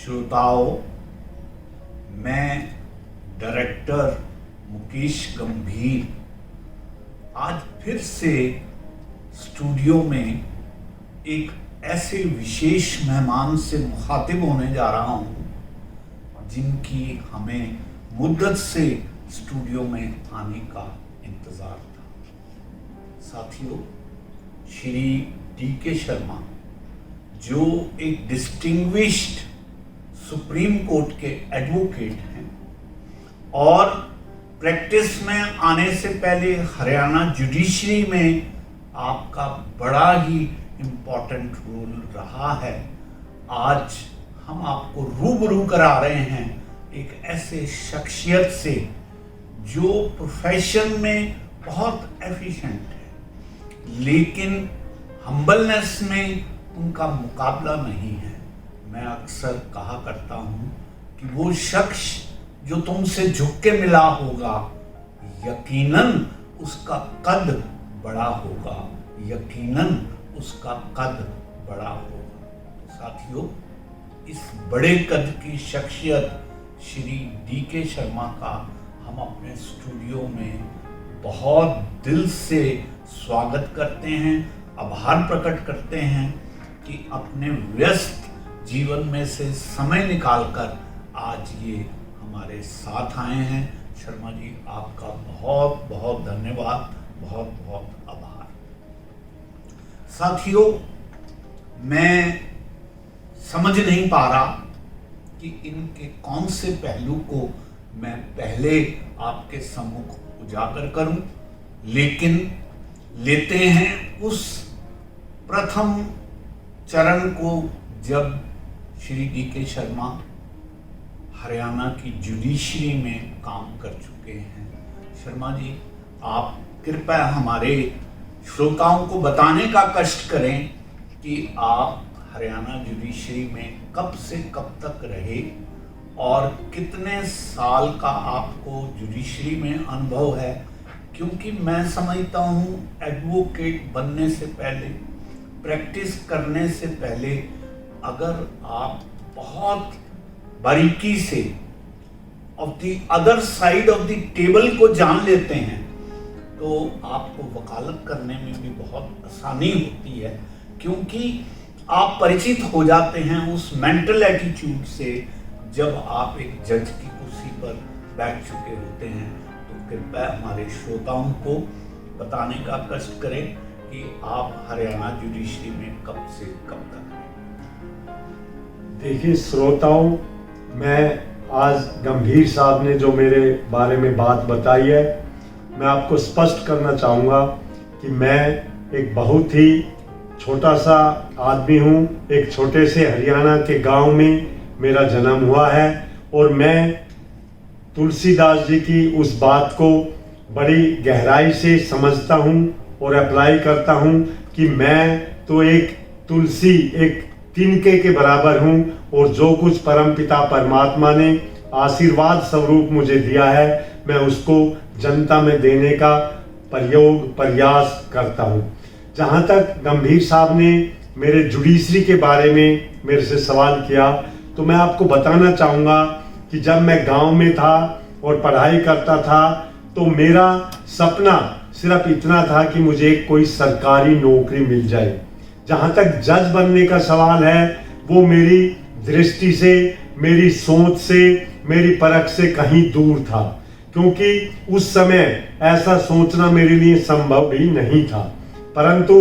श्रोताओं, मैं डायरेक्टर मुकेश गंभीर आज फिर से स्टूडियो में एक ऐसे विशेष मेहमान से मुखातिब होने जा रहा हूं जिनकी हमें मुद्दत से स्टूडियो में आने का इंतज़ार था। साथियों, श्री डी.के. शर्मा जो एक डिस्टिंग्विश्ड सुप्रीम कोर्ट के एडवोकेट हैं और प्रैक्टिस में आने से पहले हरियाणा जुडिशरी में आपका बड़ा ही इम्पोर्टेंट रोल रहा है, आज हम आपको रूबरू करा रहे हैं एक ऐसे शख्सियत से जो प्रोफेशन में बहुत एफिशिएंट है, लेकिन हम्बलनेस में उनका मुकाबला नहीं है। मैं अक्सर कहा करता हूँ कि वो शख्स जो तुमसे झुक के मिला होगा, यकीनन उसका कद बड़ा होगा, यकीनन उसका कद बड़ा होगा। तो साथियों, इस बड़े कद की शख्सियत श्री डी.के. शर्मा का हम अपने स्टूडियो में बहुत दिल से स्वागत करते हैं, आभार प्रकट करते हैं कि अपने व्यस्त जीवन में से समय निकालकर आज ये हमारे साथ आए हैं। शर्मा जी, आपका बहुत बहुत धन्यवाद, बहुत बहुत आभार। साथियों, मैं समझ नहीं पा रहा कि इनके कौन से पहलू को मैं पहले आपके सम्मुख उजागर करूं, लेकिन लेते हैं उस प्रथम चरण को जब श्री डी.के. शर्मा हरियाणा की जुडिशरी में काम कर चुके हैं। शर्मा जी, आप कृपया हमारे श्रोताओं को बताने का कष्ट करें कि आप हरियाणा जुडिशरी में कब से कब तक रहे और कितने साल का आपको जुडिशरी में अनुभव है, क्योंकि मैं समझता हूँ एडवोकेट बनने से पहले, प्रैक्टिस करने से पहले अगर आप बहुत बारीकी से of the other side of the table को जान लेते हैं तो आपको वकालत करने में भी बहुत आसानी होती है, क्योंकि आप परिचित हो जाते हैं उस मेंटल एटीट्यूड से जब आप एक जज की कुर्सी पर बैठ चुके होते हैं। तो कृपया हमारे श्रोताओं को बताने का कष्ट करें कि आप हरियाणा जुडिशरी में कब से कब तक हैं। देखिए श्रोताओं, मैं आज गंभीर साहब ने जो मेरे बारे में बात बताई है, मैं आपको स्पष्ट करना चाहूँगा कि मैं एक बहुत ही छोटा सा आदमी हूँ। एक छोटे से हरियाणा के गांव में मेरा जन्म हुआ है और मैं तुलसीदास जी की उस बात को बड़ी गहराई से समझता हूँ और अप्लाई करता हूँ कि मैं तो एक तुलसी, एक तिनके के बराबर हूँ और जो कुछ परमपिता परमात्मा ने आशीर्वाद स्वरूप मुझे दिया है, मैं उसको जनता में देने का प्रयास करता हूँ। जहाँ तक गंभीर साहब ने मेरे जुडिशरी के बारे में मेरे से सवाल किया, तो मैं आपको बताना चाहूँगा कि जब मैं गांव में था और पढ़ाई करता था तो मेरा सपना सिर्फ इतना था कि मुझे कोई सरकारी नौकरी मिल जाए। जहाँ तक जज बनने का सवाल है, वो मेरी दृष्टि से, मेरी सोच से, मेरी परख से कहीं दूर था, क्योंकि उस समय ऐसा सोचना मेरे लिए संभव भी नहीं था। परंतु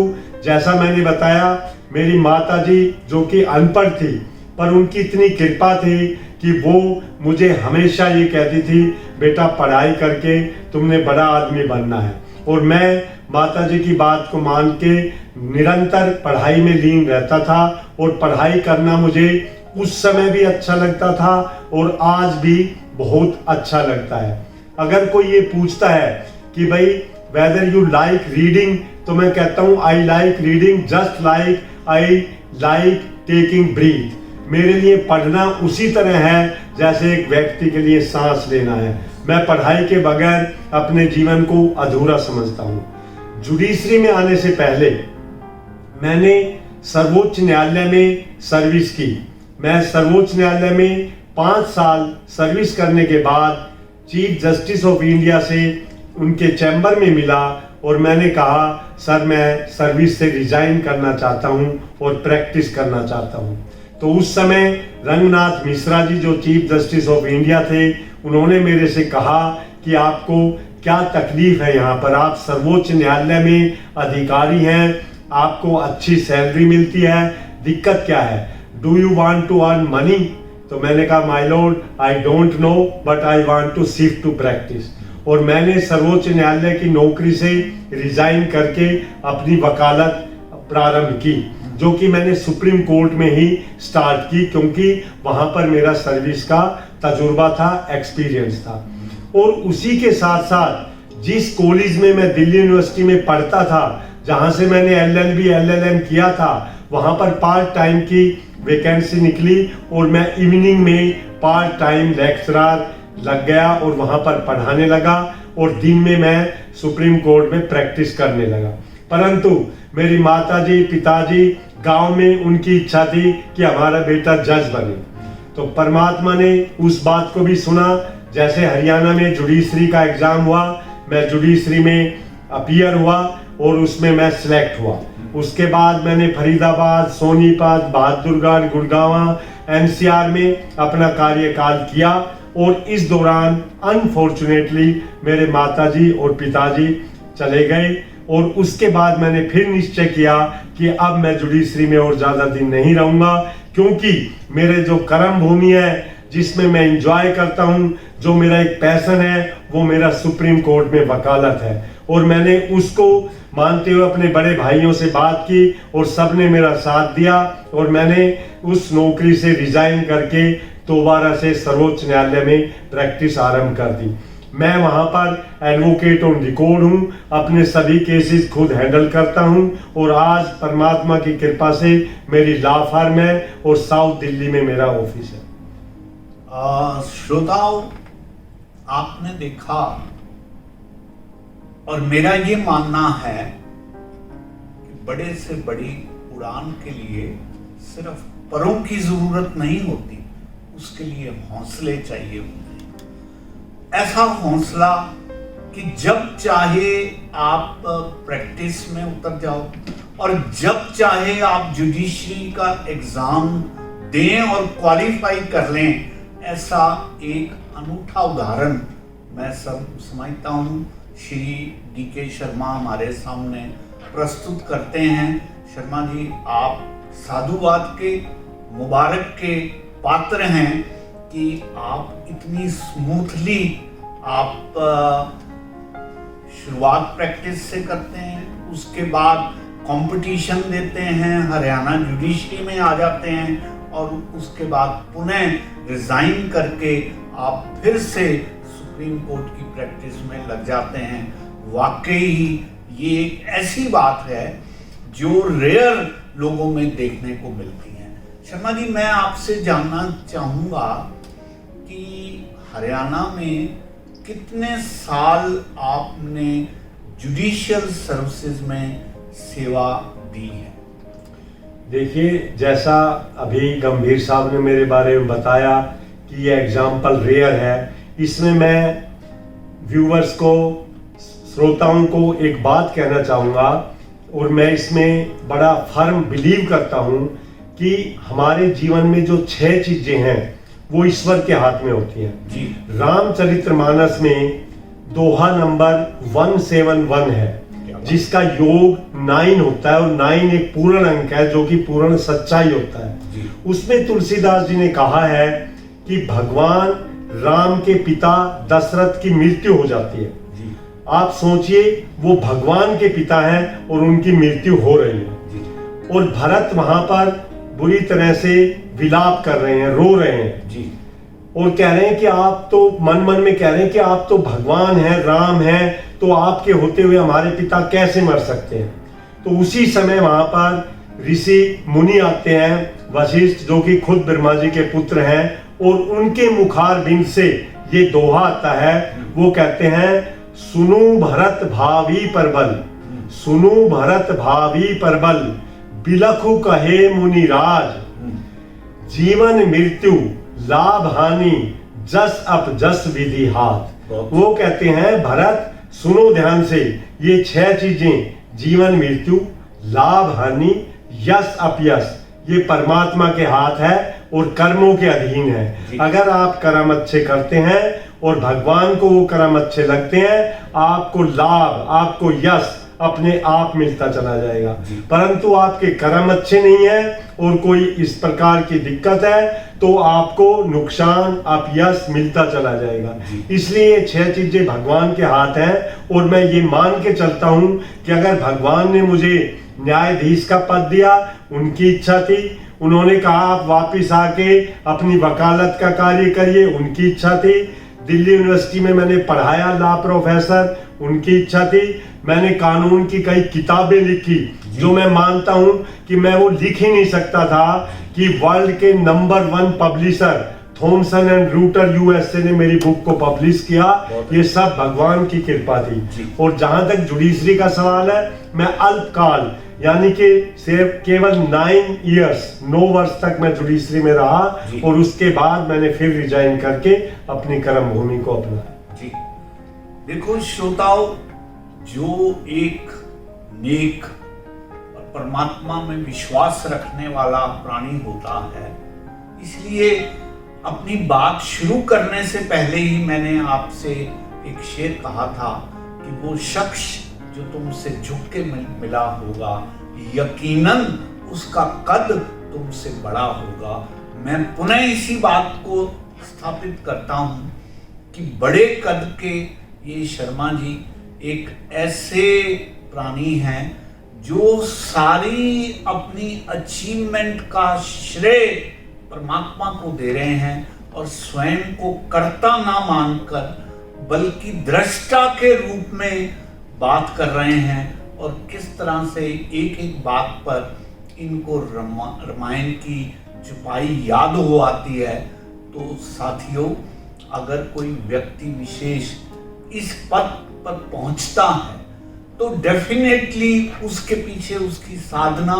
जैसा मैंने बताया, मेरी माताजी जो कि अनपढ़ थी, पर उनकी इतनी कृपा थी कि वो मुझे हमेशा ये कहती थी, बेटा पढ़ाई करके तुमने बड़ा आदमी बनना है। और मैं माताजी की बात को मान के निरंतर पढ़ाई में लीन रहता था और पढ़ाई करना मुझे उस समय भी अच्छा लगता था और आज भी बहुत अच्छा लगता है। अगर कोई ये पूछता है कि भाई वेदर यू लाइक रीडिंग, तो मैं कहता हूँ I like reading just like I like taking breath. मेरे लिए पढ़ना उसी तरह है जैसे एक व्यक्ति के लिए सांस लेना है। मैं पढ़ाई के बगैर अपने जीवन को अधूरा समझता हूँ। जुडिशरी में आने से पहले मैंने सर्वोच्च न्यायालय में सर्विस की। मैं सर्वोच्च न्यायालय में 5 साल सर्विस करने के बाद चीफ जस्टिस ऑफ इंडिया से उनके चैम्बर में मिला और मैंने कहा सर मैं सर्विस से रिजाइन करना चाहता हूं और प्रैक्टिस करना चाहता हूं। तो उस समय रंगनाथ मिश्रा जी जो चीफ जस्टिस ऑफ इंडिया थे, उन्होंने मेरे से कहा कि आपको क्या तकलीफ है, यहाँ पर आप सर्वोच्च न्यायालय में अधिकारी हैं, आपको अच्छी सैलरी मिलती है, दिक्कत क्या है, do you want to earn money? तो मैंने कहा my lord I don't know but I want to shift to practice. और मैंने सर्वोच्च न्यायालय की नौकरी से रिजाइन करके अपनी वकालत प्रारंभ की, जो कि मैंने सुप्रीम कोर्ट में ही स्टार्ट की, क्योंकि वहां पर मेरा सर्विस का तजुर्बा था, एक्सपीरियंस था। और उसी के साथ साथ जिस कॉलेज में मैं दिल्ली यूनिवर्सिटी में पढ़ता था, जहां से मैंने LLB LLM किया था, वहां पर पार्ट टाइम की वैकेंसी निकली और मैं इवनिंग में पार्ट टाइम लेक्चरर लग गया और वहां पर पढ़ाने लगा और दिन में मैं सुप्रीम कोर्ट में प्रैक्टिस करने लगा। परंतु मेरी माताजी पिताजी गांव में उनकी इच्छा थी कि हमारा बेटा जज बने, तो परमात्मा ने उस बात को भी सुना। जैसे हरियाणा में जुडिशरी का एग्जाम हुआ, मैं जुडिशरी में अपीयर हुआ और उसमें मैं सिलेक्ट हुआ। उसके बाद मैंने फरीदाबाद, सोनीपत, बहादुरगढ़, गुड़गांव, NCR में अपना कार्यकाल किया और इस दौरान अनफॉर्चुनेटली मेरे माताजी और पिताजी चले गए और उसके बाद मैंने फिर निश्चय किया कि अब मैं जुडिशरी में और ज़्यादा दिन नहीं रहूँगा, क्योंकि मेरे जो कर्म भूमि है जिसमें मैं एंजॉय करता हूँ, जो मेरा एक पैशन है, वो मेरा सुप्रीम कोर्ट में वकालत है। और मैंने उसको मानते हुए अपने बड़े भाइयों से बात की और सबने मेरा साथ दिया और मैंने उस नौकरी से रिजाइन करके दोबारा से सर्वोच्च न्यायालय में प्रैक्टिस आरंभ कर दी। मैं वहां पर एडवोकेट ऑन रिकॉर्ड हूं, अपने सभी केसेस खुद हैंडल करता हूं और आज परमात्मा की कृपा से मेरी लॉ फर्म है और साउथ दिल्ली में मेरा ऑफिस है। श्रोताओं, आपने देखा और मेरा ये मानना है कि बड़े से बड़ी उड़ान के लिए सिर्फ परों की जरूरत नहीं होती, उसके लिए हौसले चाहिए होते हैं। ऐसा हौसला कि जब चाहे आप प्रैक्टिस में उतर जाओ और जब चाहे आप जुडिशरी का एग्जाम दें और क्वालिफाई कर लें, ऐसा एक अनूठा उदाहरण मैं सब समझता हूँ श्री DK शर्मा हमारे सामने प्रस्तुत करते हैं। शर्मा जी, आप साधुवाद के, मुबारक के पात्र हैं कि आप इतनी स्मूथली आप शुरुआत प्रैक्टिस से करते हैं, उसके बाद कंपटीशन देते हैं, हरियाणा जुडिशरी में आ जाते हैं और उसके बाद पुनः रिजाइन करके आप फिर से सुप्रीम कोर्ट की प्रैक्टिस में लग जाते हैं। वाकई ही ये एक ऐसी बात है जो रेयर लोगों में देखने को मिलती है। शर्मा जी, मैं आपसे जानना चाहूँगा कि हरियाणा में कितने साल आपने जुडिशियल सर्विसेज में सेवा दी है? देखिए, जैसा अभी गंभीर साहब ने मेरे बारे में बताया कि ये एग्जाम्पल रेयर है, इसमें मैं व्यूवर्स को, श्रोताओं को एक बात कहना चाहूँगा और मैं इसमें बड़ा फर्म बिलीव करता हूँ कि हमारे जीवन में जो 6 चीजें हैं वो ईश्वर के हाथ में होती हैं जी। रामचरितमानस में दोहा नंबर 171 है, जिसका योग 9 होता है और 9 एक पूर्ण अंक है जो कि पूर्ण सच्चाई होता है जी। उसमें तुलसीदास जी ने कहा है कि भगवान राम के पिता दशरथ की मृत्यु हो जाती है जी। आप सोचिए, वो भगवान के पिता हैं और उनकी मृत्यु हो रही है जी। और भरत वहां पर बुरी तरह से विलाप कर रहे हैं, रो रहे हैं जी। और कह रहे हैं कि आप तो मन में कह रहे हैं कि आप तो भगवान हैं, राम हैं, तो आपके होते हुए हमारे पिता कैसे मर सकते हैं। तो उसी समय वहां पर ऋषि मुनि आते हैं, वशिष्ठ जो कि खुद ब्रह्मा जी के पुत्र हैं, और उनके मुखार बिंद से ये दोहा आता है। वो कहते हैं, सुनु भरत भावी परबल, सुनु भरत भावी परबल, बिलखु कहे मुनिराज। जीवन मृत्यु लाभ हानि जस अप जस विधि हाथ। वो कहते हैं भरत सुनो ध्यान से, ये 6 चीजें जीवन मृत्यु लाभ हानि यश अपयश ये परमात्मा के हाथ है और कर्मों के अधीन है। अगर आप कर्म अच्छे करते हैं और भगवान को वो कर्म अच्छे लगते हैं, आपको लाभ आपको यश अपने आप मिलता चला जाएगा। परंतु आपके कर्म अच्छे नहीं है और कोई इस प्रकार की दिक्कत है तो आपको नुकसान अपयश मिलता चला जाएगा। इसलिए 6 चीजें भगवान के हाथ हैं और मैं ये मान के चलता हूं कि अगर भगवान ने मुझे न्यायाधीश का पद दिया, उनकी इच्छा थी, उन्होंने कहा आप वापिस आके अपनी वकालत का कार्य करिए, उनकी इच्छा थी। दिल्ली यूनिवर्सिटी में मैंने पढ़ाया लॉ प्रोफेसर, उनकी इच्छा थी। मैंने कानून की कई किताबें लिखी जो मैं मानता हूं कि मैं वो लिख ही नहीं सकता था कि वर्ल्ड के number 1 publisher Thomson and router USA ने मेरी बुक को पब्लिश किया। ये सब भगवान की कृपा थी। और जहां तक जुडिशरी का सवाल है, मैं अल्पकाल यानी कि सिर्फ केवल 9 वर्ष तक मैं जुडिशरी में रहा और उसके बाद मैंने फिर रिजाइन करके अपनी कर्म भूमि को अपनाया। जी देखो श्रोताओं, जो एक नेक और परमात्मा में विश्वास रखने वाला प्राणी होता है, इसलिए अपनी बात शुरू करने से पहले ही मैंने आपसे एक शेर कहा था कि वो शख्स जो तुमसे झुक के मिला होगा, यकीनन उसका कद तुमसे बड़ा होगा। मैं पुनः इसी बात को स्थापित करता हूं कि बड़े कद के ये शर्मा जी एक ऐसे प्राणी हैं जो सारी अपनी अचीवमेंट का श्रेय परमात्मा को दे रहे हैं और स्वयं को कर्ता ना मानकर बल्कि दृष्टा के रूप में बात कर रहे हैं। और किस तरह से एक एक बात पर इनको रामायण की छुपाई याद हो आती है। तो साथियों, अगर कोई व्यक्ति विशेष इस पद पर पहुंचता है तो डेफिनेटली उसके पीछे उसकी साधना,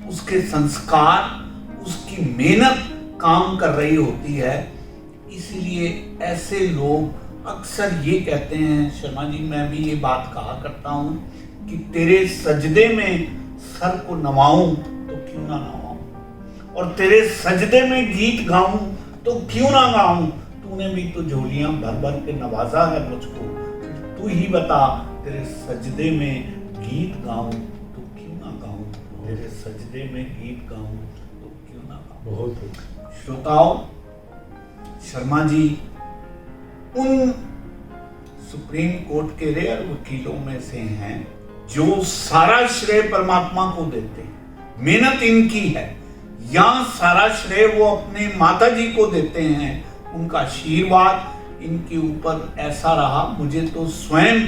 उसके संस्कार, उसकी मेहनत काम कर रही होती है। इसलिए ऐसे लोग अक्सर ये कहते हैं, शर्मा जी मैं भी ये बात कहा करता हूं कि तेरे सजदे में सर को नवाऊं तो क्यों ना नवाऊं, और तेरे सजदे में गीत गाऊं तो क्यों ना गाऊं। तूने भी तो झोलियां भर भर के नवाजा है मुझको, तू ही बता तेरे सजदे में गीत गाऊं तो क्यों ना गाऊं, तेरे सजदे में गीत गाऊं तो क्यों ना गाऊं। बहुत श्रोताओं, शर्मा जी उन सुप्रीम कोर्ट के रेयर वकीलों में से हैं जो सारा श्रेय परमात्मा को देते हैं। मेहनत इनकी है, या सारा श्रेय वो अपने माता जी को देते हैं। उनका आशीर्वाद इनके ऊपर ऐसा रहा। मुझे तो स्वयं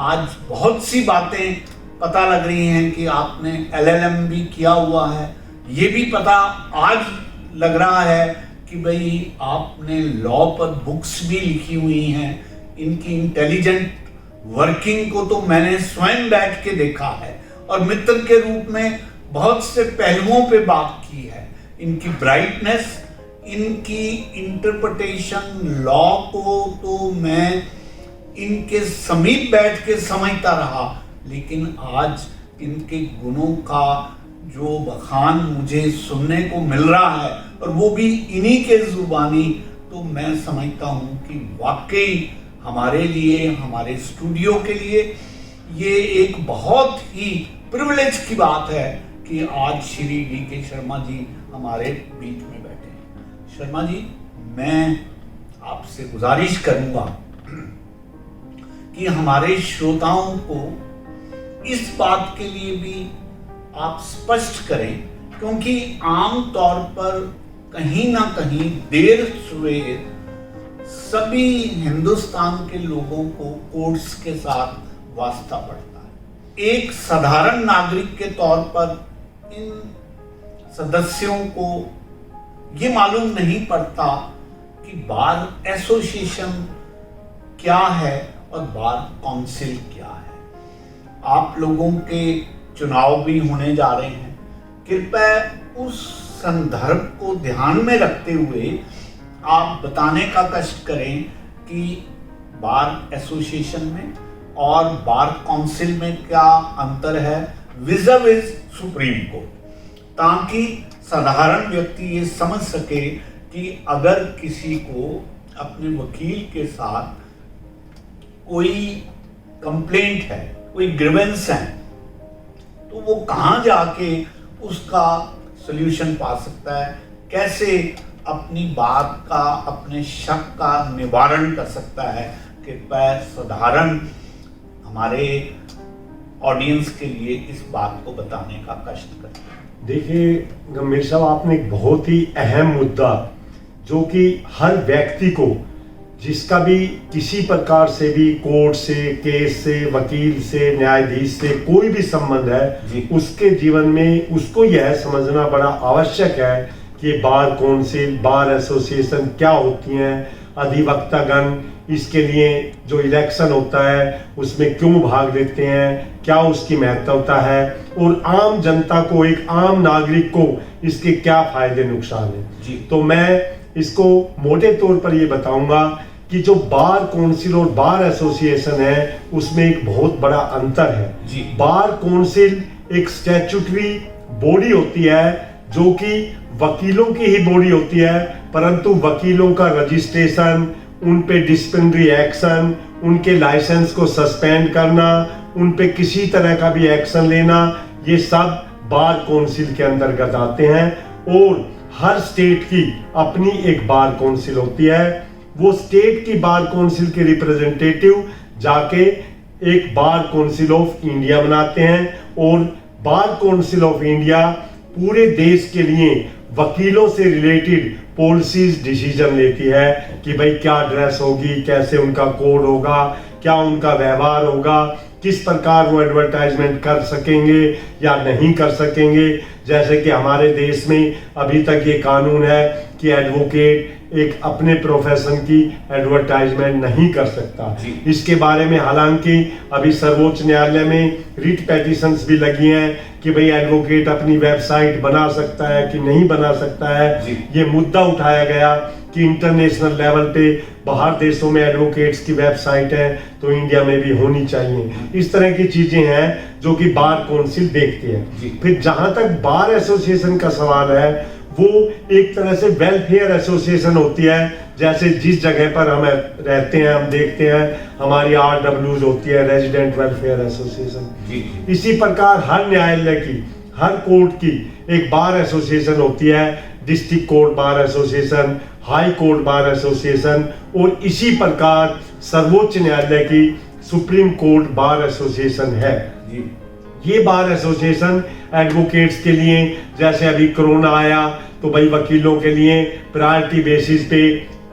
आज बहुत सी बातें पता लग रही हैं कि आपने LLM भी किया हुआ है। ये भी पता आज लग रहा है कि भाई आपने लॉ पर बुक्स भी लिखी हुई हैं। इनकी इंटेलिजेंट वर्किंग को तो मैंने स्वयं बैठ के देखा है और मित्र के रूप में बहुत से पहलुओं पे बात की है। इनकी ब्राइटनेस, इनकी इंटरप्रिटेशन लॉ को तो मैं इनके समीप बैठ के समझता रहा, लेकिन आज इनके गुणों का जो बखान मुझे सुनने को मिल रहा है और वो भी इन्हीं के जुबानी, तो मैं समझता हूँ कि वाकई हमारे लिए, हमारे स्टूडियो के लिए ये एक बहुत ही प्रिविलेज की बात है कि आज श्री वी.के. शर्मा जी हमारे बीच में बैठे हैं। शर्मा जी, मैं आपसे गुजारिश करूंगा कि हमारे श्रोताओं को इस बात के लिए भी आप स्पष्ट करें, क्योंकि आम तौर पर कहीं ना कहीं देर सवेर सभी हिंदुस्तान के लोगों को कोर्ट्स के साथ वास्ता पड़ता है। एक साधारण नागरिक के तौर पर इन सदस्यों को ये मालूम नहीं पड़ता कि बार एसोसिएशन क्या है और बार काउंसिल क्या है। आप लोगों के चुनाव भी होने जा रहे हैं। कृपया उस संदर्भ को ध्यान में रखते हुए आप बताने का कष्ट करें कि बार एसोसिएशन में और बार काउंसिल में क्या अंतर है विज़ सुप्रीम कोर्ट, ताकि साधारण व्यक्ति ये समझ सके कि अगर किसी को अपने वकील के साथ कोई कंप्लेंट है, कोई ग्रीवेंस है, तो वो कहाँ जाके उसका सल्यूशन पा सकता है, कैसे अपनी बात का, अपने शक का निवारण कर सकता है। कृपया साधारण हमारे ऑडियंस के लिए इस बात को बताने का कष्ट करें। देखिए गंभीर साहब, आपने एक बहुत ही अहम मुद्दा, जो कि हर व्यक्ति को, जिसका भी किसी प्रकार से भी कोर्ट से, केस से, वकील से, न्यायाधीश से कोई भी संबंध है, उसके जीवन में उसको यह समझना बड़ा आवश्यक है कि बार काउंसिल, बार एसोसिएशन क्या होती हैं, अधिवक्तागण इसके लिए जो इलेक्शन होता है उसमें क्यों भाग लेते हैं, क्या उसकी महत्वता है, और आम जनता को, एक आम नागरिक को इसके क्या फायदे नुकसान है। तो मैं इसको मोटे तौर पर ये बताऊंगा कि जो बार काउंसिल और बार एसोसिएशन है उसमें एक बहुत बड़ा अंतर है। बार काउंसिल एक स्टैट्यूटरी बॉडी होती है जो कि वकीलों की ही बॉडी होती है, परंतु वकीलों का रजिस्ट्रेशन, उन पे डिसिप्लिनरी एक्शन, उनके लाइसेंस को सस्पेंड करना, उन पे किसी तरह का भी एक्शन लेना, ये सब बार काउंसिल के अंतर्गत आते हैं। और हर स्टेट की अपनी एक बार काउंसिल होती है। वो स्टेट की बार काउंसिल के रिप्रेजेंटेटिव जाके एक बार काउंसिल ऑफ इंडिया बनाते हैं, और बार काउंसिल ऑफ इंडिया पूरे देश के लिए वकीलों से रिलेटेड पॉलिसीज डिसीजन लेती है कि भाई क्या ड्रेस होगी, कैसे उनका कोड होगा, क्या उनका व्यवहार होगा, किस प्रकार वो एडवर्टाइजमेंट कर सकेंगे या नहीं कर सकेंगे। जैसे कि हमारे देश में अभी तक ये कानून है कि एडवोकेट एक अपने प्रोफेशन की एडवर्टाइजमेंट नहीं कर सकता। इसके बारे में हालांकि अभी सर्वोच्च न्यायालय में रिट पेटिशंस भी लगी हैं कि भाई एडवोकेट अपनी वेबसाइट बना सकता है कि नहीं बना सकता है। ये मुद्दा उठाया गया कि इंटरनेशनल लेवल पे बाहर देशों में एडवोकेट्स की वेबसाइट है तो इंडिया में भी होनी चाहिए। इस तरह की चीजें हैं जो कि बार काउंसिल देखती है। फिर जहां तक बार एसोसिएशन का सवाल है, वो एक तरह से वेलफेयर एसोसिएशन होती है। जैसे जिस जगह पर हम रहते हैं, हम देखते हैं हमारी RWs होती है, रेजिडेंट वेलफेयर एसोसिएशन। इसी प्रकार हर न्यायालय की, हर कोर्ट की एक बार एसोसिएशन होती है, district court bar association, high court bar association, और इसी प्रकार सर्वोच्च न्यायालय की सुप्रीम कोर्ट बार एसोसिएशन है। ये बार एसोसिएशन एडवोकेट्स के लिए, जैसे अभी कोरोना आया तो भाई वकीलों के लिए प्रायोरिटी बेसिस पे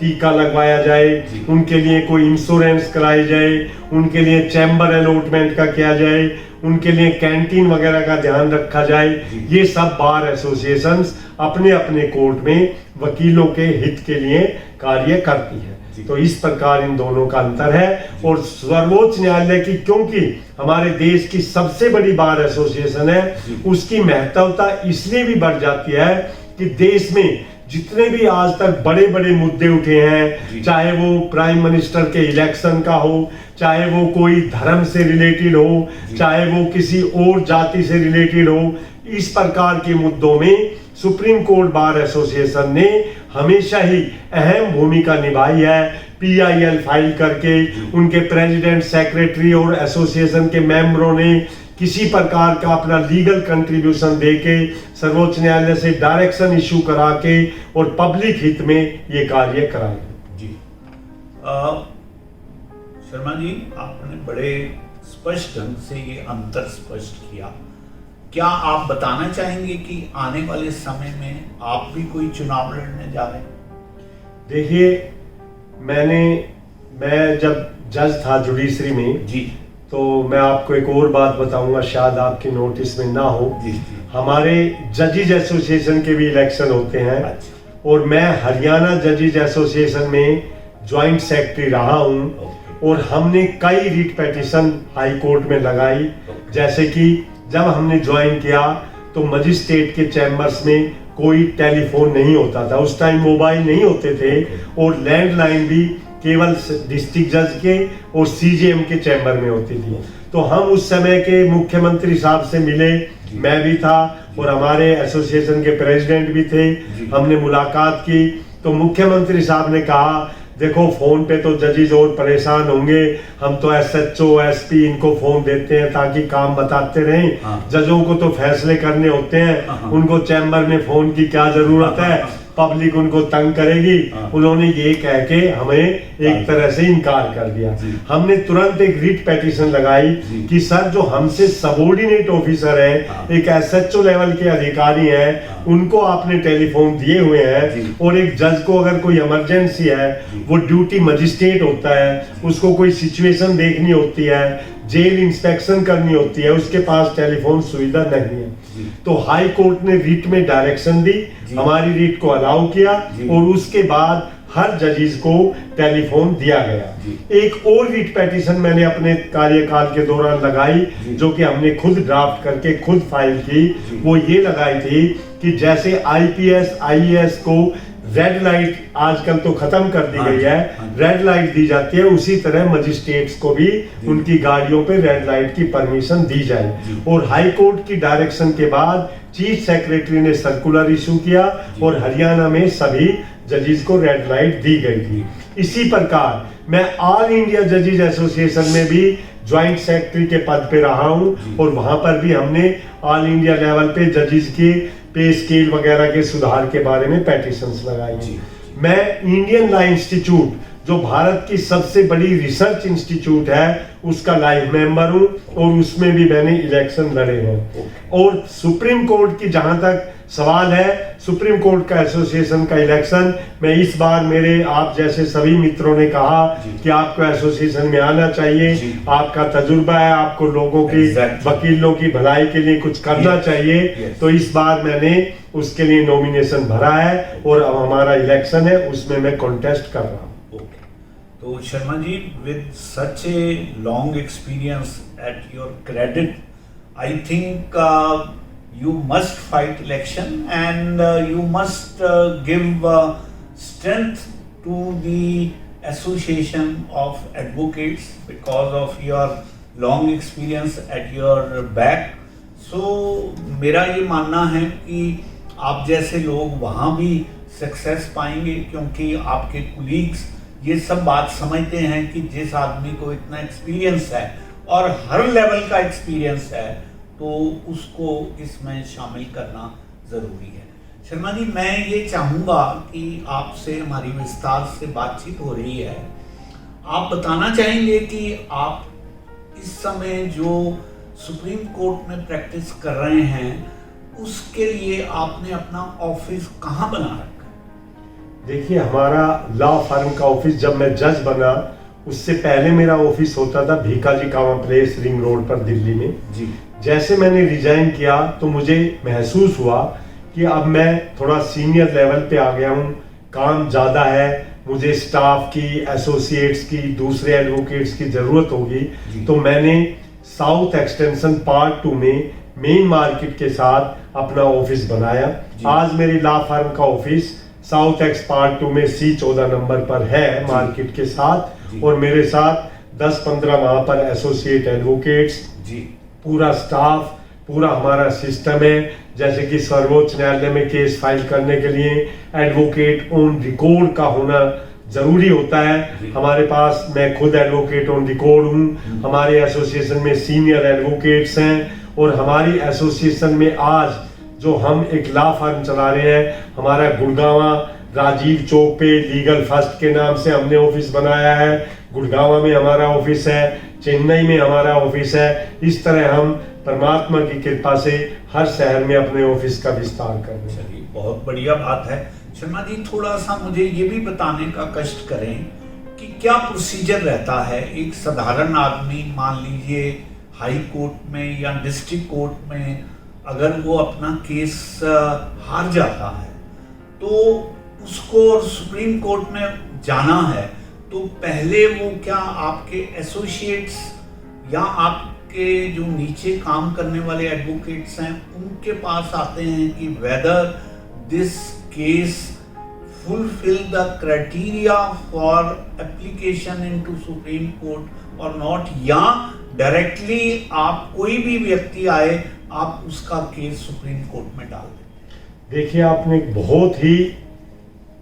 टीका लगवाया जाए, उनके लिए कोई इंश्योरेंस कराई जाए, उनके लिए चैम्बर अलॉटमेंट का किया जाए, उनके लिए कैंटीन वगैरह का ध्यान रखा जाए। ये सब बार एसोसिएशंस अपने अपने कोर्ट में वकीलों के हित के लिए कार्य करती है। तो इस प्रकार इन दोनों का अंतर है। और सर्वोच्च न्यायालय की, क्योंकि हमारे देश की सबसे बड़ी बार एसोसिएशन है, उसकी महत्वता इसलिए भी बढ़ जाती है कि देश में जितने भी आज तक बड़े बड़े मुद्दे उठे हैं, चाहे वो प्राइम मिनिस्टर के इलेक्शन का हो, चाहे वो कोई धर्म से रिलेटेड हो, चाहे वो किसी और जाति से रिलेटेड हो, इस प्रकार के मुद्दों में सुप्रीम कोर्ट बार एसोसिएशन ने हमेशा ही अहम भूमिका निभाई है। PIL फाइल करके उनके प्रेसिडेंट, सेक्रेटरी और एसोसिएशन के मेंबरों ने किसी प्रकार का अपना लीगल कंट्रीब्यूशन देके सर्वोच्च न्यायालय से डायरेक्शन इशू करा के और पब्लिक हित में ये कार्य कराए। जी शर्मा जी, आपने बड़े स्पष्ट ढंग से ये अंतर स्पष्ट किया। क्या आप बताना चाहेंगे कि आने वाले समय में आप भी कोई चुनाव लड़ने जा रहे हैं? देखिए, मैं जब जज था जुडिशरी में जी, तो मैं आपको एक और बात बताऊंगा, शायद आपकी नोटिस में ना हो। हमारे जजिज एसोसिएशन के भी इलेक्शन होते हैं। और मैं हरियाणा जजिज एसोसिएशन में ज्वाइंट सेक्रेटरी रहा हूं, और हमने कई रिट पेटिशन हाई कोर्ट में लगाई। जैसे कि जब हमने ज्वाइन किया तो मजिस्ट्रेट के चैम्बर्स में कोई टेलीफोन नहीं होता था, उस टाइम मोबाइल नहीं होते थे और लैंडलाइन भी केवल डिस्ट्रिक्ट जज के और सीजेएम के चैम्बर में होती थी। तो हम उस समय के मुख्यमंत्री साहब से मिले, मैं भी था और हमारे एसोसिएशन के प्रेसिडेंट भी थे, हमने मुलाकात की। तो मुख्यमंत्री साहब ने कहा देखो फोन पे तो जजेज और परेशान होंगे, हम तो एसएचओ एसपी इनको फोन देते हैं ताकि काम बताते रहें, जजों को तो फैसले करने होते हैं, उनको चैम्बर में फोन की क्या जरूरत है, पब्लिक उनको तंग करेगी। उन्होंने ये कह के हमें एक तरह से इनकार कर दिया। हमने तुरंत एक रिट पेटिशन लगाई कि सर जो हमसे सबऑर्डिनेट ऑफिसर है, एक एसएचओ लेवल के अधिकारी हैं, उनको आपने टेलीफोन दिए हुए हैं और एक जज को अगर कोई इमरजेंसी है, वो ड्यूटी मजिस्ट्रेट होता है, उसको कोई सिचुएशन देखनी होती है, जेल इंस्पेक्शन करनी होती है, उसके पास टेलीफोन सुविधा नहीं है। तो हाई कोर्ट ने रिट में डायरेक्शन दी, हमारी रिट को अलाउ किया और उसके बाद हर जजेस को टेलीफोन दिया गया। एक और रिट पेटिशन मैंने अपने कार्यकाल के दौरान लगाई, जो कि हमने खुद ड्राफ्ट करके खुद फाइल की। वो ये लगाई थी कि जैसे आईपीएस आईएएस को रेड लाइट आजकल तो खत्म कर दी गई है, रेड लाइट दी जाती है, उसी तरह मजिस्ट्रेट्स को भी उनकी गाड़ियों पे रेड लाइट की परमिशन दी जाए। और हाई कोर्ट की डायरेक्शन के बाद चीफ सेक्रेटरी ने सर्कुलर इशू किया और हरियाणा में सभी जजेस को रेड लाइट दी गई थी। इसी प्रकार मैं ऑल इंडिया जजेस एसोसिएशन में भी ज्वाइंट सेक्रेटरी के पद पे रहा हूं और वहां पर भी हमने ऑल इंडिया लेवल पे जजेस के पे स्केल वगैरह के सुधार के बारे में पेटिशंस लगाई। मैं इंडियन लॉ इंस्टीट्यूट जो भारत की सबसे बड़ी रिसर्च इंस्टीट्यूट है उसका लाइव मेंबर हूं और उसमें भी मैंने इलेक्शन लड़े हैं। और सुप्रीम कोर्ट की जहां तक सवाल है, सुप्रीम कोर्ट का एसोसिएशन का इलेक्शन मैं इस बार, मेरे आप जैसे सभी मित्रों ने कहा कि आपको एसोसिएशन में आना चाहिए, आपका तजुर्बा है, आपको लोगों की वकीलों की भलाई के लिए कुछ करना चाहिए, तो इस बार मैंने उसके लिए नॉमिनेशन भरा है और अब हमारा इलेक्शन है, उसमें मैं कॉन्टेस्ट कर रहा हूँ। तो Sharma ji, with such a long experience at your credit, I think you must fight election and you must give strength to the association of advocates because of your long experience at your back. So मेरा ये मानना है कि आप जैसे लोग वहाँ भी सक्सेस पाएंगे, क्योंकि आपके कुलीग्स ये सब बात समझते हैं कि जिस आदमी को इतना एक्सपीरियंस है और हर लेवल का एक्सपीरियंस है तो उसको इसमें शामिल करना ज़रूरी है। शर्मा जी, मैं ये चाहूँगा कि आपसे हमारी विस्तार से बातचीत हो रही है, आप बताना चाहेंगे कि आप इस समय जो सुप्रीम कोर्ट में प्रैक्टिस कर रहे हैं उसके लिए आपने अपना ऑफिस कहाँ बना रखा? देखिए, हमारा लॉ फर्म का ऑफिस जब मैं जज बना उससे पहले मेरा ऑफिस होता था भीखाजी कामा प्लेस, रिंग रोड पर, दिल्ली में जी। जैसे मैंने रिजाइन किया तो मुझे महसूस हुआ कि अब मैं थोड़ा सीनियर लेवल पे आ गया हूँ, काम ज़्यादा है, मुझे स्टाफ की, एसोसिएट्स की, दूसरे एडवोकेट्स की ज़रूरत होगी। तो मैंने साउथ एक्सटेंशन पार्ट 2 में मेन मार्केट के साथ अपना ऑफिस बनाया। आज मेरी लॉ फर्म का ऑफिस साउथ एक्स पार्ट 2 में C14 नंबर पर है मार्केट के साथ, और मेरे साथ 10-15 वहां पर एसोसिएट एडवोकेट्स, पूरा स्टाफ, पूरा हमारा सिस्टम है। जैसे कि सर्वोच्च न्यायालय में केस फाइल करने के लिए एडवोकेट ऑन रिकॉर्ड का होना जरूरी होता है। हमारे पास, मैं खुद एडवोकेट ऑन रिकॉर्ड हूँ, हमारे एसोसिएशन में सीनियर एडवोकेट्स हैं, और हमारी एसोसिएशन में आज जो हम एक लॉ फर्म चला रहे हैं, हमारा गुड़गांव राजीव चौक पे लीगल फर्स्ट के नाम से हमने ऑफिस बनाया है। गुड़गांव में हमारा ऑफिस है, चेन्नई में हमारा ऑफिस है। इस तरह हम परमात्मा की कृपा से हर शहर में अपने ऑफिस का विस्तार कर रहे हैं। बहुत बढ़िया बात है। शर्मा जी, थोड़ा सा मुझे ये भी बताने का कष्ट करें कि क्या प्रोसीजर रहता है। एक साधारण आदमी, मान लीजिए हाई कोर्ट में या डिस्ट्रिक्ट कोर्ट में अगर वो अपना केस हार जाता है तो उसको सुप्रीम कोर्ट में जाना है, तो पहले वो क्या आपके एसोसिएट्स या आपके जो नीचे काम करने वाले एडवोकेट्स हैं उनके पास आते हैं कि weather this case fulfill the criteria for application into Supreme Court or not, या डायरेक्टली आप कोई भी व्यक्ति आए आप उसका केस सुप्रीम कोर्ट में डाल दें? देखिए, आपने एक बहुत ही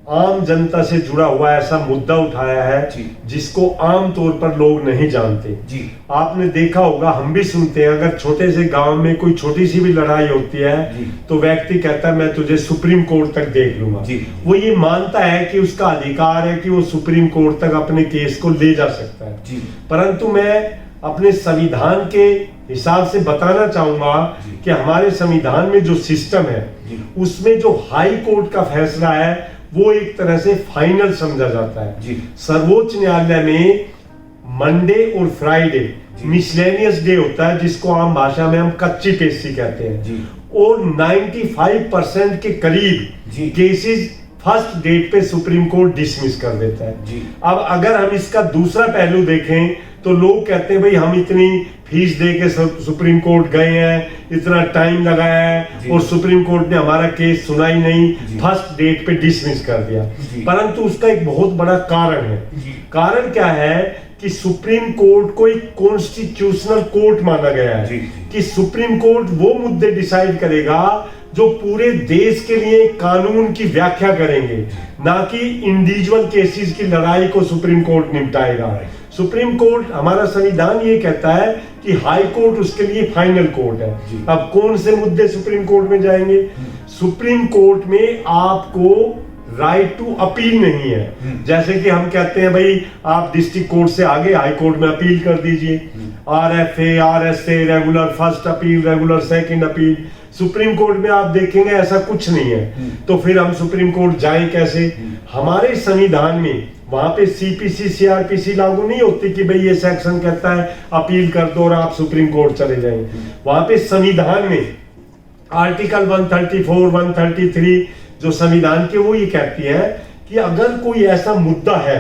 आम जनता से जुड़ा हुआ ऐसा मुद्दा उठाया है जी। जिसको आम तौर पर लोग नहीं जानते। जी। आपने देखा होगा, हम भी सुनते हैं, अगर छोटे से गांव में कोई छोटी सी भी लड़ाई होती है जी। तो व्यक्ति कहता है मैं तुझे सुप्रीम कोर्ट तक देख लूंगा। जी। वो ये मानता है कि उसका अधिकार है कि वो सुप्रीम कोर्ट तक अपने केस को ले जा सकता है। जी। परंतु मैं अपने संविधान के हिसाब से बताना चाहूंगा कि हमारे संविधान में जो सिस्टम है उसमें जो हाई कोर्ट का फैसला है वो एक तरह से फाइनल समझा जाता है। जी। सर्वोच्च न्यायालय में मंडे और फ्राइडे मिसलेनियस डे होता है, जिसको आम भाषा में हम कच्ची पेशी कहते हैं। जी। और 95% के करीब जी। केसेस फर्स्ट डेट पे सुप्रीम कोर्ट डिसमिस कर देता है। जी। अब अगर हम इसका दूसरा पहलू देखें तो लोग कहते हैं भाई हम इतनी फीस दे के सुप्रीम कोर्ट गए हैं, इतना टाइम लगाया है और सुप्रीम कोर्ट ने हमारा केस सुना ही नहीं, फर्स्ट डेट पे डिसमिस कर दिया। परंतु उसका एक बहुत बड़ा कारण है। कारण क्या है कि सुप्रीम कोर्ट को एक कॉन्स्टिट्यूशनल कोर्ट माना गया है कि सुप्रीम कोर्ट वो मुद्दे डिसाइड करेगा जो पूरे देश के लिए कानून की व्याख्या करेंगे, ना कि इंडिविजुअल केसेस की लड़ाई को सुप्रीम कोर्ट निपटाएगा। सुप्रीम कोर्ट, हमारा संविधान ये कहता है कि हाई कोर्ट उसके लिए फाइनल कोर्ट है। अब कौन से मुद्दे सुप्रीम कोर्ट में जाएंगे? सुप्रीम कोर्ट में आपको राइट टू अपील नहीं है। जैसे कि हम कहते हैं भाई आप डिस्ट्रिक्ट कोर्ट से आगे हाई कोर्ट में अपील कर दीजिए, RFA, RSA, regular first appeal, regular second appeal. Supreme court में आप देखेंगे ऐसा कुछ नहीं है। तो फिर हम सुप्रीम कोर्ट जाएं कैसे? हमारे संविधान में वहां पे CPC CRPC लागू नहीं होती कि भाई ये सेक्शन कहता है अपील कर दो और आप सुप्रीम कोर्ट चले जाएंगे। वहां पे संविधान में आर्टिकल 134, 133 जो संविधान के वो ये कहती है कि अगर कोई ऐसा मुद्दा है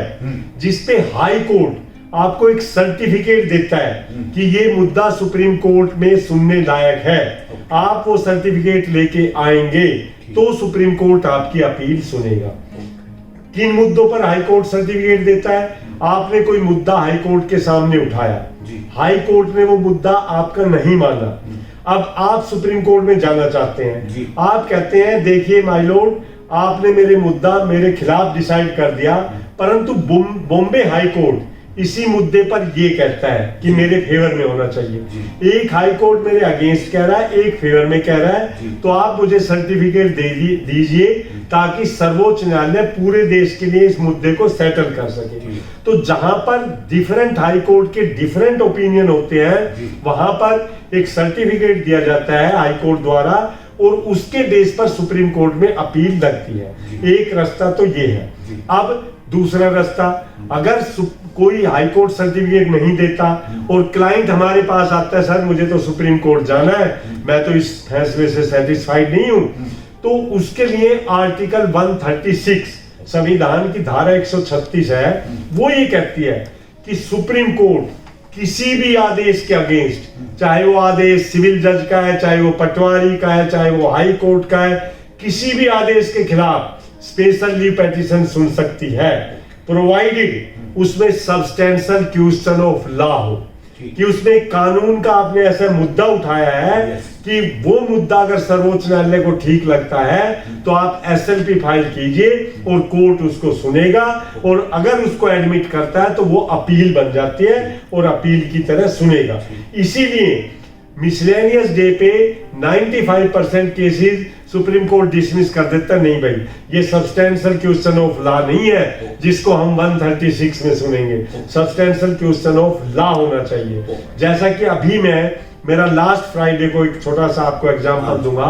जिसपे हाई कोर्ट आपको एक सर्टिफिकेट देता है कि ये मुद्दा सुप्रीम कोर्ट में सुनने लायक है, आप वो सर्टिफिकेट लेके आएंगे तो सुप्रीम कोर्ट आपकी अपील सुनेगा। किन मुद्दों पर हाई कोर्ट सर्टिफिकेट देता है? आपने कोई मुद्दा हाई कोर्ट के सामने उठाया, हाई कोर्ट ने वो मुद्दा आपका नहीं माना, अब आप सुप्रीम कोर्ट में जाना चाहते हैं। आप कहते हैं देखिए माय लॉर्ड, आपने मेरे मुद्दा मेरे खिलाफ डिसाइड कर दिया, परंतु बॉम्बे हाई कोर्ट इसी मुद्दे पर ये कहता है कि मेरे फेवर में होना चाहिए। एक हाई कोर्ट मेरे अगेंस्ट कह रहा है, एक फेवर में कह रहा है, तो आप मुझे सर्टिफिकेट दीजिए ताकि सर्वोच्च न्यायालय पूरे देश के लिए इस मुद्दे को सेटल कर सके। तो जहां पर डिफरेंट हाई कोर्ट के डिफरेंट ओपिनियन होते हैं वहां पर एक सर्टिफिकेट दिया जाता है हाई कोर्ट द्वारा और उसके बेस पर सुप्रीम कोर्ट में अपील लगती है। एक रास्ता तो ये है। अब दूसरा रास्ता, अगर कोई हाई कोर्ट सर्टिफिकेट नहीं देता और क्लाइंट हमारे पास आता है, सर मुझे तो सुप्रीम कोर्ट जाना है, मैं तो इस फैसले से सेटिस्फाइड नहीं हूं, तो उसके लिए आर्टिकल 136 संविधान की धारा 136 है, वो ये कहती है कि सुप्रीम कोर्ट किसी भी आदेश के अगेंस्ट, चाहे वो आदेश सिविल जज का है, चाहे वो पटवारी का है, चाहे वो हाई कोर्ट का है, किसी भी आदेश के खिलाफ स्पेशल लीव पेटिशन सुन सकती है, प्रोवाइडेड उसमें सब्सटेंशियल क्वेश्चन ऑफ लॉ हो, कि उसमें कानून का आपने ऐसा मुद्दा उठाया है कि वो मुद्दा अगर सर्वोच्च न्यायालय को ठीक लगता है तो आप SLP फाइल कीजिए और कोर्ट उसको सुनेगा, और अगर उसको एडमिट करता है तो वो अपील बन जाती है और अपील की तरह सुनेगा। इसीलिए मिसलेनियस डे पे 95% केसेस सुप्रीम कोर्ट डिसमिस कर देता, नहीं भाई ये सब्सटेंशियल क्वेश्चन ऑफ लॉ नहीं है जिसको हम 136 में सुनेंगे, सब्सटेंशियल क्वेश्चन ऑफ लॉ होना चाहिए। जैसा कि अभी मेरा लास्ट फ्राइडे को एक छोटा सा आपको एग्जांपल दूंगा,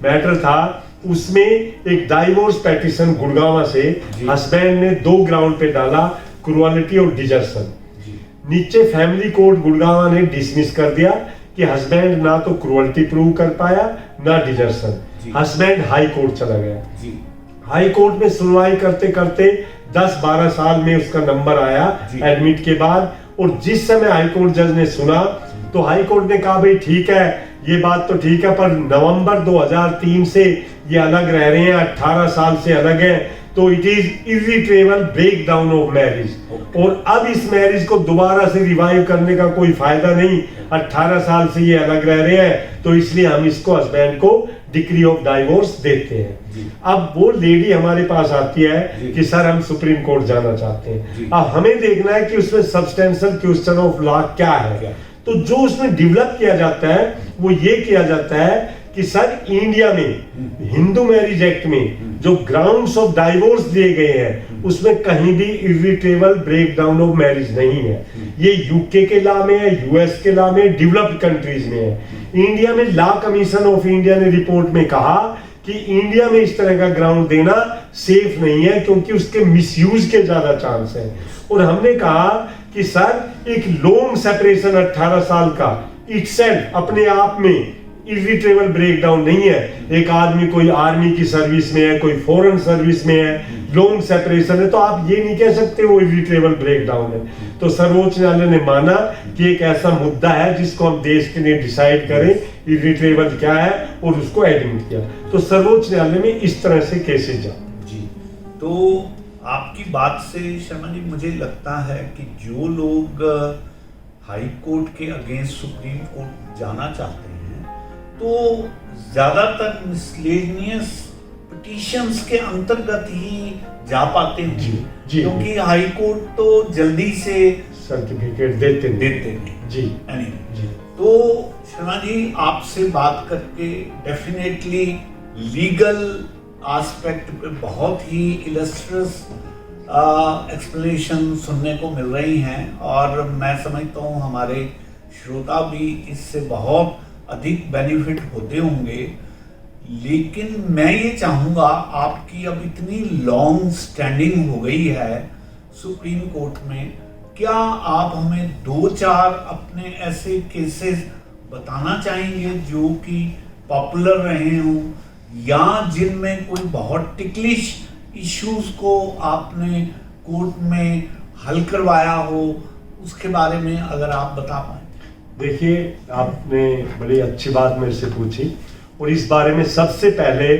मैटर था उसमें एक डाइवोर्स पेटिशन गुड़गांव से हस्बैंड ने 2 ग्राउंड पे डाला, क्रुअलिटी और डिजर्शन। नीचे फैमिली कोर्ट गुड़गांव ने डिसमिस कर दिया कि हस्बैंड ना तो क्रुअलिटी प्रूव कर पाया ना डिजर्शन। हस्बैंड हाई कोर्ट चला गया। हाई कोर्ट में सुनवाई करते करते 10-12 साल में उसका नंबर आया एडमिट के बाद, और जिस समय हाई कोर्ट जज ने सुना तो हाई कोर्ट ने कहा भाई ठीक है ये बात तो ठीक है, पर नवंबर 2003 से ये अलग रह रहे हैं, 18 साल से अलग है, तो it is irretrievable break down of marriage. और अब इस मैरिज को दोबारा से रिवाइव करने का कोई फायदा नहीं, 18 साल से ये अलग रह रहे हैं, तो इसलिए हम इसको हस्बैंड को डिक्री ऑफ डाइवोर्स देते हैं। अब वो लेडी हमारे पास आती है कि सर हम सुप्रीम कोर्ट जाना चाहते हैं। अब हमें देखना है कि उसमें सब्सटेंशियल क्वेश्चन ऑफ लॉ क्या है। तो जो उसमें डेवलप किया जाता है वो ये किया जाता है कि सर इंडिया में हिंदू मैरिज एक्ट में जो ग्राउंड्स ऑफ डाइवोर्स दिए गए हैं उसमें कहीं भी इरिट्रेबल ब्रेक डाउन ऑफ मैरिज नहीं है। ये यूके के लॉ में है, यूएस के लॉ में, डेवलप्ड कंट्रीज में है। इंडिया में लॉ कमीशन ऑफ इंडिया ने रिपोर्ट में कहा कि इंडिया में इस तरह का ग्राउंड देना सेफ नहीं है क्योंकि उसके मिसयूज के ज्यादा चांस है। और हमने कहा कि सर एक लॉन्ग सेपरेशन 18 साल का इटसेल्फ अपने आप में इरिट्रेबल ब्रेकडाउन नहीं है। एक आदमी कोई आर्मी की सर्विस में है, कोई फॉरेन सर्विस में है, लॉन्ग सेपरेशन है, तो आप ये नहीं कह सकते वो इरिट्रेबल ब्रेकडाउन है। तो सर्वोच्च न्यायालय ने माना कि एक ऐसा मुद्दा है जिसको हम देश के लिए डिसाइड करें इरिट्रेबल क्या है और उसको एडमिट किया। तो सर्वोच्च न्यायालय में इस तरह से केसेस जाते जी। तो आपकी बात से शर्मा जी मुझे लगता है कि जो लोग हाई कोर्ट के अगेंस्ट सुप्रीम कोर्ट जाना चाहते हैं तो ज्यादातर मिसलेनियस पिटीशंस के अंतर्गत ही जा पाते हैं जी, क्योंकि हाई कोर्ट तो जल्दी से सर्टिफिकेट देते हैं जी। जी। तो शर्मा जी आपसे बात करके डेफिनेटली लीगल एस्पेक्ट पे बहुत ही इलस्ट्रियस एक्सप्लेनेशन सुनने को मिल रही हैं और मैं समझता हूँ हमारे श्रोता भी इससे बहुत अधिक बेनिफिट होते होंगे। लेकिन मैं ये चाहूँगा आपकी अब इतनी लॉन्ग स्टैंडिंग हो गई है सुप्रीम कोर्ट में, क्या आप हमें 2-4 अपने ऐसे केसेस बताना चाहेंगे जो कि पॉपुलर रहे हों या जिनमें कोई बहुत टिकलिश इश्यूज को आपने कोर्ट में हल करवाया हो, उसके बारे में अगर आप बता पाएं। देखिए, आपने बड़ी अच्छी बात मेरे से पूछी और इस बारे में सबसे पहले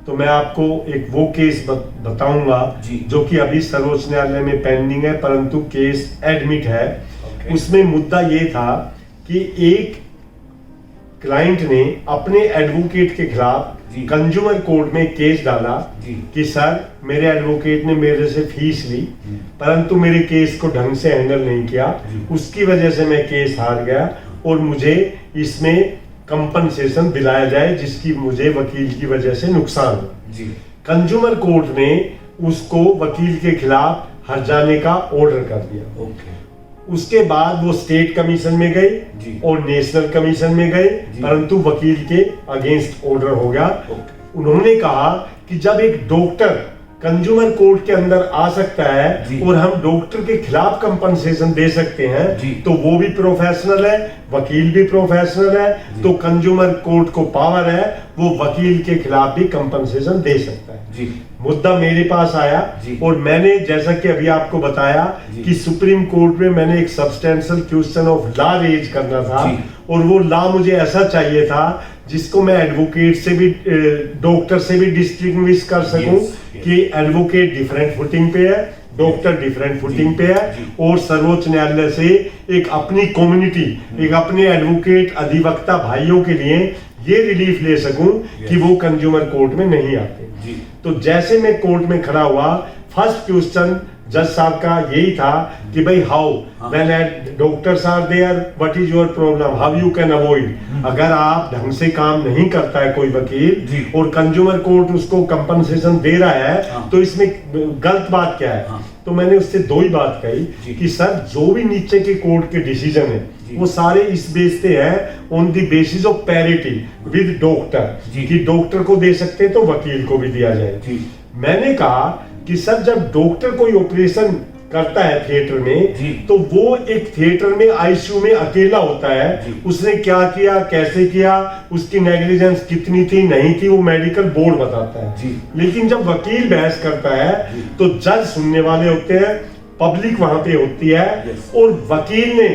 तो मैं आपको एक वो केस बताऊंगा जो कि अभी सर्वोच्च न्यायालय में पेंडिंग है परंतु केस एडमिट है। उसमें मुद्दा ये था कि एक क्लाइंट ने अपने एडवोकेट के खिलाफ कंज्यूमर कोर्ट में केस डाला कि सर मेरे एडवोकेट ने मेरे से फीस ली परंतु मेरे केस को ढंग से हैंडल नहीं किया, उसकी वजह से मैं केस हार गया और मुझे इसमें कंपनसेशन दिलाया जाए जिसकी मुझे वकील की वजह से नुकसान हो। कंज्यूमर कोर्ट ने उसको वकील के खिलाफ हर्जाने का ऑर्डर कर दिया। उसके बाद वो स्टेट कमीशन में गई और नेशनल कमीशन में गए परंतु वकील के अगेंस्ट ऑर्डर हो गया। उन्होंने कहा कि जब एक डॉक्टर कंज्यूमर कोर्ट के अंदर आ सकता है और हम डॉक्टर के खिलाफ कंपनसेशन दे सकते हैं तो वो भी प्रोफेशनल है, वकील भी प्रोफेशनल है, तो कंज्यूमर कोर्ट को पावर है वो वकील के खिलाफ भी कंपनसेशन दे सकता है। मुद्दा मेरे पास आया और मैंने जैसा कि अभी आपको बताया कि सुप्रीम कोर्ट में मैंने एक substantial question of law raise करना था और वो लॉ मुझे ऐसा चाहिए था जिसको मैं एडवोकेट से भी डॉक्टर से भी डिस्टिंग्विश कर सकूं कि एडवोकेट डिफरेंट फुटिंग पे है, डॉक्टर डिफरेंट फुटिंग पे है और सर्वोच्च न्यायालय से एक अपनी कम्युनिटी, एक अपने एडवोकेट अधिवक्ता भाइयों के लिए ये रिलीफ ले सकूं कि वो कंज्यूमर कोर्ट में नहीं आते। तो जैसे मैं कोर्ट में खड़ा हुआ, फर्स्ट क्वेश्चन जज साहब का यही था कि भाई how when doctors are there what is your problem, how you can avoid. अगर आप ढंग से काम नहीं करता है कोई वकील और कंज्यूमर कोर्ट उसको कंपनसेशन दे रहा है तो इसमें गलत बात क्या है। तो मैंने उससे दो ही बात कही कि सर जो भी नीचे के कोर्ट के डिसीजन है वो सारे इस बेस पे है on the basis of parity with doctor कि डॉक्टर को दे सकते तो वकील को भी दिया जाए। मैंने कहा कि सर जब डॉक्टर कोई ऑपरेशन करता है थिएटर में तो वो एक थिएटर में आईसीयू में अकेला होता है, उसने क्या किया, कैसे किया, उसकी नेग्लिजेंस कितनी थी नहीं थी वो मेडिकल बोर्ड बताता है। लेकिन जब वकील बहस करता है तो जज सुनने वाले होते हैं, पब्लिक वहां पे होती है और वकील ने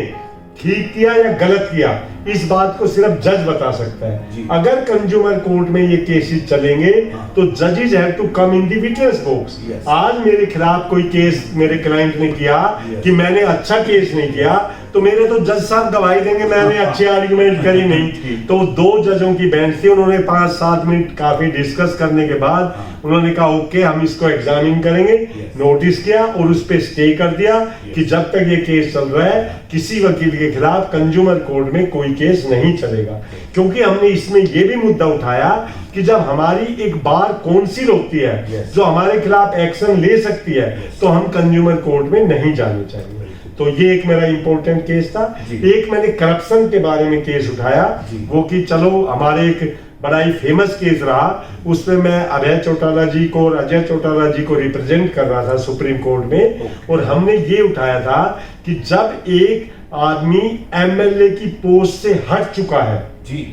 ठीक किया या गलत किया इस बात को सिर्फ जज बता सकता जी। है। अगर कंज्यूमर कोर्ट में ये केसेस चलेंगे तो जजेस have to come in the witness box. Yes. आज मेरे खिलाफ कोई केस मेरे क्लाइंट ने किया Yes. कि मैंने अच्छा केस नहीं किया, तो मेरे तो जज साहब गवाही देंगे मैंने अच्छे आर्गुमेंट करी नहीं। तो 2 जजों की बेंच थी, उन्होंने 5-7 मिनट काफी डिस्कस करने के बाद उन्होंने कहा ओके हम इसको एग्जामिन करेंगे। नोटिस किया और उस पे स्टे कर दिया कि जब तक ये केस चल रहा है किसी वकील के खिलाफ कंज्यूमर कोर्ट में कोई केस नहीं चलेगा। क्योंकि हमने इसमें ये भी मुद्दा उठाया कि जब हमारी एक बार काउंसिल होती है जो हमारे खिलाफ एक्शन ले सकती है तो हम कंज्यूमर कोर्ट में नहीं जाने चाहिए। तो ये एक मेरा इंपॉर्टेंट केस था। एक मैंने करप्शन के बारे में केस उठाया, वो कि चलो हमारे एक बड़ा ही फेमस केस रहा, उसमें मैं अभय चौटाला जी को और अजय चौटाला जी को रिप्रेजेंट कर रहा था सुप्रीम कोर्ट में। और हमने ये उठाया था कि जब एक आदमी एमएलए की पोस्ट से हट चुका है जी,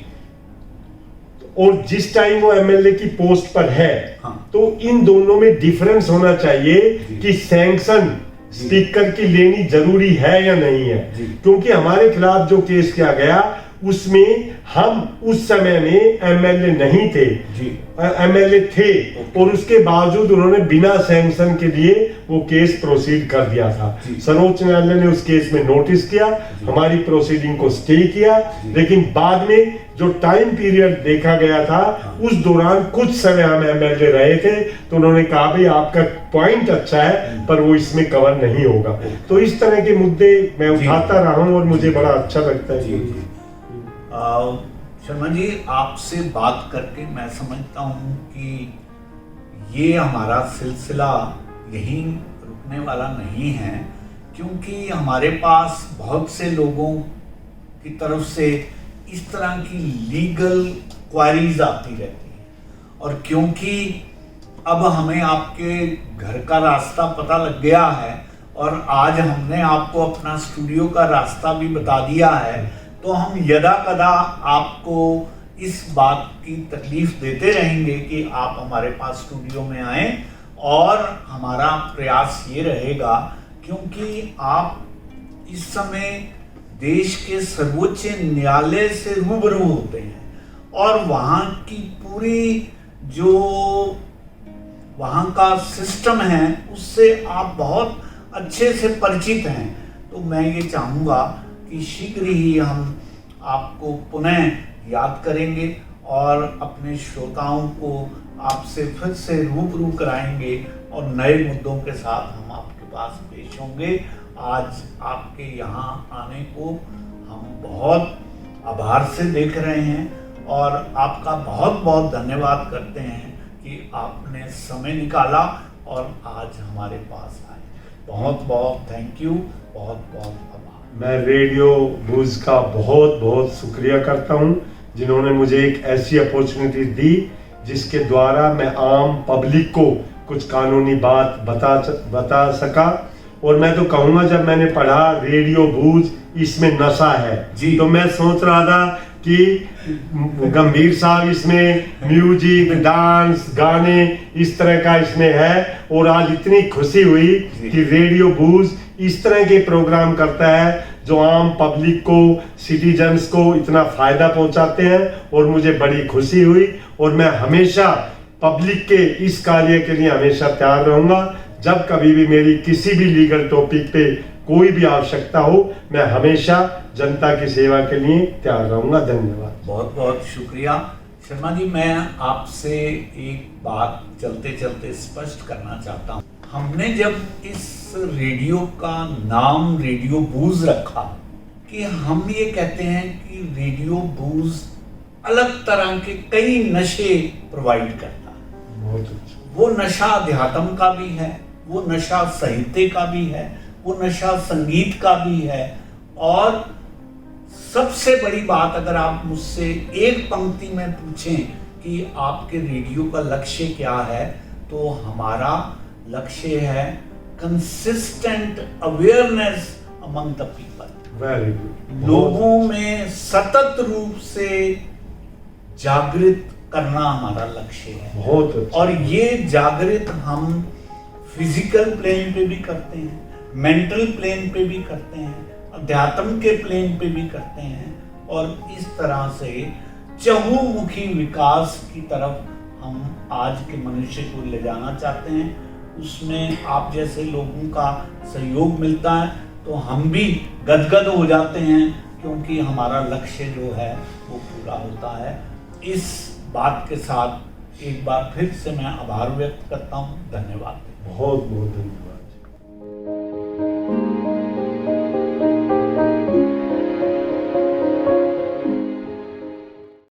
और जिस टाइम वो एमएलए की पोस्ट पर है, हाँ। तो इन दोनों में डिफरेंस होना चाहिए कि सैंक्शन स्पीकर की लेनी जरूरी है या नहीं है। क्योंकि हमारे खिलाफ जो केस किया गया उसमें हम उस समय में एमएलए नहीं थे, एमएलए थे, और उसके बावजूद उन्होंने बिना सैंक्शन के लिए वो केस प्रोसीड कर दिया था। सर्वोच्च न्यायालय ने उस केस में नोटिस किया, हमारी प्रोसीडिंग को स्टे किया, लेकिन बाद में जो टाइम पीरियड देखा गया था उस दौरान कुछ समय हम एमएलए रहे थे, तो उन्होंने कहा भाई आपका पॉइंट अच्छा है पर वो इसमें कवर नहीं होगा। तो इस तरह के मुद्दे मैं उठाता रहा हूं और मुझे बड़ा अच्छा लगता है। शर्मा जी, आपसे बात करके मैं समझता हूँ कि ये हमारा सिलसिला यहीं रुकने वाला नहीं है, क्योंकि हमारे पास बहुत से लोगों की तरफ से इस तरह की लीगल क्वारीज आती रहती हैं। और क्योंकि अब हमें आपके घर का रास्ता पता लग गया है और आज हमने आपको अपना स्टूडियो का रास्ता भी बता दिया है, तो हम यदा कदा आपको इस बात की तकलीफ देते रहेंगे कि आप हमारे पास स्टूडियो में आए। और हमारा प्रयास ये रहेगा, क्योंकि आप इस समय देश के सर्वोच्च न्यायालय से रूबरू होते हैं और वहाँ की पूरी जो वहाँ का सिस्टम है उससे आप बहुत अच्छे से परिचित हैं। तो मैं ये चाहूँगा कि शीघ्र ही हम आपको पुनः याद करेंगे और अपने श्रोताओं को आपसे फिर से रूबरू कराएंगे और नए मुद्दों के साथ हम आपके पास पेश होंगे। आज आपके यहाँ आने को हम बहुत आभार से देख रहे हैं और आपका बहुत बहुत धन्यवाद करते हैं कि आपने समय निकाला और आज हमारे पास आए। बहुत बहुत थैंक यू, बहुत बहुत आभार। मैं रेडियो बूज का बहुत बहुत शुक्रिया करता हूं जिन्होंने मुझे एक ऐसी अपॉर्चुनिटी दी जिसके द्वारा मैं आम पब्लिक को कुछ कानूनी बात बता सका। और मैं तो कहूँगा, जब मैंने पढ़ा रेडियो बूज इसमें नशा है जी, तो मैं सोच रहा था कि गंभीर साहब इसमें म्यूजिक, डांस, गाने इस तरह का इसमें है। और आज इतनी खुशी हुई कि रेडियो बूज इस तरह के प्रोग्राम करता है जो आम पब्लिक को, सिटीजन्स को इतना फायदा पहुंचाते हैं। और मुझे बड़ी खुशी हुई और मैं हमेशा पब्लिक के इस कार्य के लिए हमेशा तैयार रहूंगा। जब कभी भी मेरी किसी भी लीगल टॉपिक पे कोई भी आवश्यकता हो, मैं हमेशा जनता की सेवा के लिए तैयार रहूंगा। धन्यवाद। बहुत बहुत शुक्रिया शर्मा जी। मैं आपसे एक बात चलते चलते स्पष्ट करना चाहता हूँ। हमने जब इस रेडियो का नाम रेडियो बूज रखा कि हम ये कहते हैं कि रेडियो बूज अलग तरह के कई नशे प्रोवाइड करता है। बहुत अच्छा। वो नशा अध्यात्म का भी है, वो नशा साहित्य का भी है, वो नशा संगीत का भी है। और सबसे बड़ी बात, अगर आप मुझसे एक पंक्ति में पूछें कि आपके रेडियो का लक्ष्य क्या है, तो हमारा लक्ष्य है consistent awareness among the people. Very good. लोगों में सतत रूप से जागृत करना हमारा लक्ष्य है। बहुत अच्छा। और ये जागृत हम फिजिकल प्लेन पे भी करते हैं, मेंटल प्लेन पे भी करते हैं, अध्यात्म के प्लेन पे भी करते हैं और इस तरह से चहुमुखी विकास की तरफ हम आज के मनुष्य को ले जाना चाहते हैं। उसमें आप जैसे लोगों का सहयोग मिलता है तो हम भी गदगद हो जाते हैं, क्योंकि हमारा लक्ष्य जो है वो पूरा होता है। इस बात के साथ एक बार फिर से मैं आभार व्यक्त करता हूँ। धन्यवाद। बहुत बहुत धन्यवाद।